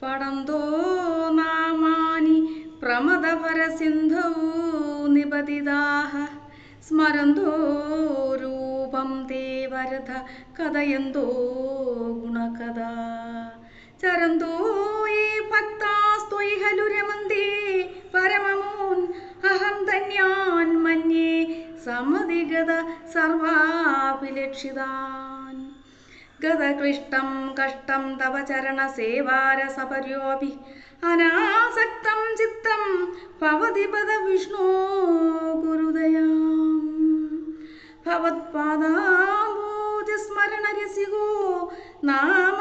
പടന്തോ നാമാനി പ്രമദപരസിന്ധൗ നിപതിതാഃ സ്മരന്തോ രൂപം തേ വരദ കഥയന്തോ ഗുണകഥാ ചരന്തോ യേ ഭക്താസ്ത്വയി ഖലു രമന്തി പരമമൂൻ അഹം ധന്യാൻ മന്യേ സമധിഗത സർവാഭിലക്ഷിതാൻ ഗതക്ലിഷ്ടം കഷ്ടം തവ ചരണസേവാരസപര്യോപി അനാസക്തം ചിത്തം ഭവതി പദ വിഷ്ണോ ഗുരുദയാം ഭവത്പാദാംബോജസ്മരണരസികോ നാമ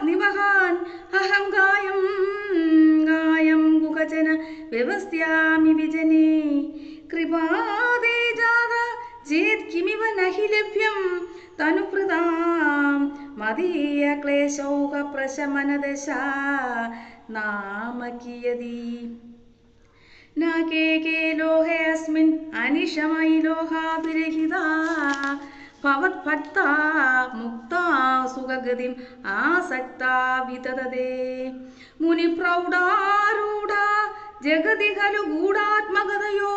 നിവഹാൻ അഹം ഗായം ഗുഹജന വ്യവസ്യാമി വിജനേ കൃപാദേ ജാത ചേത് കിമിവ നഹി ലഭ്യം തനുപ്രദാം മദീയ ക്ലേശൗക പ്രശമനദശ നാമ കിയതി നാകേ കേ ലോഹേ അസ്മിൻ അനിശമയി ലോഹാഭിരഹിതാ ഭവത്ഭക്താ മുക്താ സുഖഗതിം ആസക്താ വിതതതേ മുനിപ്രൗഢാരൂഢാ ജഗതി ഖലു ഗൂഢാത്മകതയോ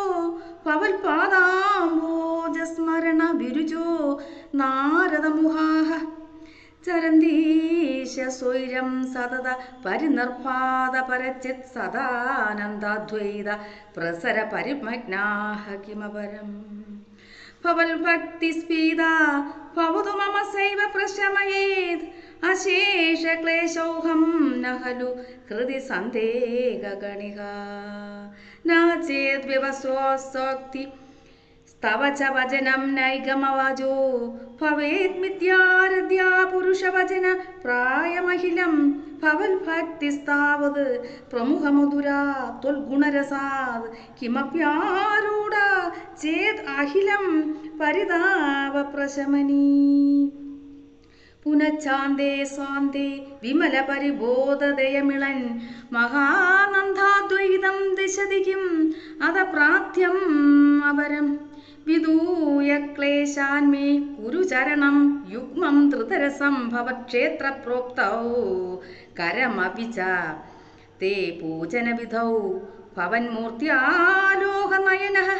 ഭവൽപാദാംബോജസ്മരണ വിരുജോ നാരദമുഹാഃ ചരന്തീശ സ്വൈരം സതത പരിനിർഭാത പരചിത് സദാനന്ദാദ്വൈത പ്രസര പരിമഗ്നാഃ കിമപരം ഭവൽഭക്തിസ്ഫീതാ ഭവതു മമ സൈവ പ്രശമയേത് അശേഷ ക്ലേശൗഹം ന ഖലു ഹൃദി സന്ദേഹഗണിക ന ചേത് വ്യവസ്വോക്തി തവ ച വചനം നൈഗമവാചോ ഭവേത് മിഥ്യാരദ്യാ പുരുഷവചന പ്രായമഹിലം ഭവൽഭക്തിസ്താവത് പ്രമുഖമധുരാ ത്വൽഗുണരസാത് കിമപ്യാരൂഢ ചേത് അഖിലം പരിതാപപ്രശമനീ പുനഃഛാന്തേ സ്വാന്തേ വിമല പരിബോധദയമിളൻ മഹാനന്ദാദ്വൈതം ദിശതി കിം അത പ്രാപ്യം അപരം വിദൂയ ക്ലേശാന്മേ കുരുചരണം യുഗ്മം ധൃതരസം ഭവക്ഷേത്ര പ്രോക്തൗ കരമപി ച തേ പൂജനവിധൗ ഭവന്മൂർത്തിയാലോകനയനഃ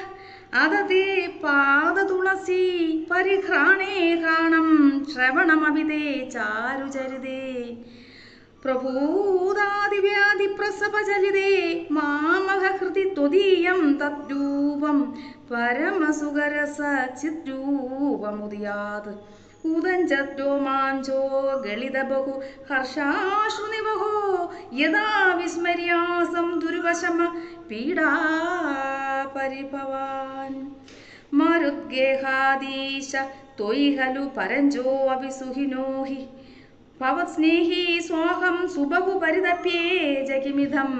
അതതേ പാദതുളസി പരിഘ്രാണേ ഘ്രാണം ശ്രവണമവിതേ ചാരുചരിതേ പ്രഭൂതാദിവ്യാധിപ്രസവചലിതേ മാമഹൃതി ത്വദീയം തദ്രൂപം പരമസുഖരസ ചിദ്രൂപമുദയാത് ഉദഞ്ചദ്രോമാഞ്ചോ ഗളിതബഹു ഹർഷാശ്രുനിവഹോ യഥാ വിസ്മര്യാസം ദുർവശമ പീഡാ പരിഭവാൻ മരുദ്ഗേഹാദീശ ത്വയി ഖലു പരഞ്ചോ അഭിസുഹിനോ ഹി ഭവത്സ്നേഹി സ്വാഹം സുബഹു പരിതപ്യേ ജകിമിധം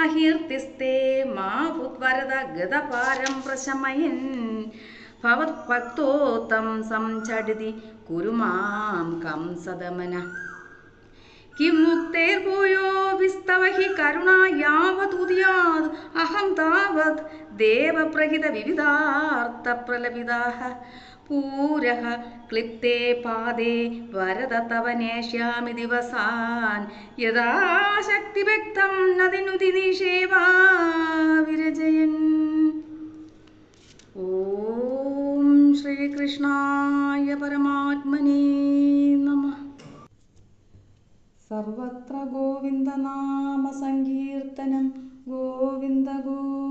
അഹീർത്തിസ്തേ മാ ഭൂത്വരദ ഗതപാരം പ്രശമയൻ ഭവത്ഭക്തോത്തം സംചടിതി കുരു മാം കംസദമന കിം മുക്തേർഭൂയോ വിസ്തവ ഹി കരുണാ യാവതുദിയാത് അഹം താവത് ദേവപ്രഹിത വിവിധാർത്ഥ പ്രലപിതാഃ പൂരഃ ക്ലിപ്തേ പാദേ വരദ തവ നേഷ്യാമി ദിവസാൻ യഥാശക്തിഭക്തം നദിനുതി നിഷേവാ വിരജയൻ. ഓം ശ്രീകൃഷ്ണായ പരമാത്മനേ നമഃ. സർവത്ര ഗോവിന്ദനാമ സങ്കീർത്തനം ഗോവിന്ദ ഗോവിന്ദ.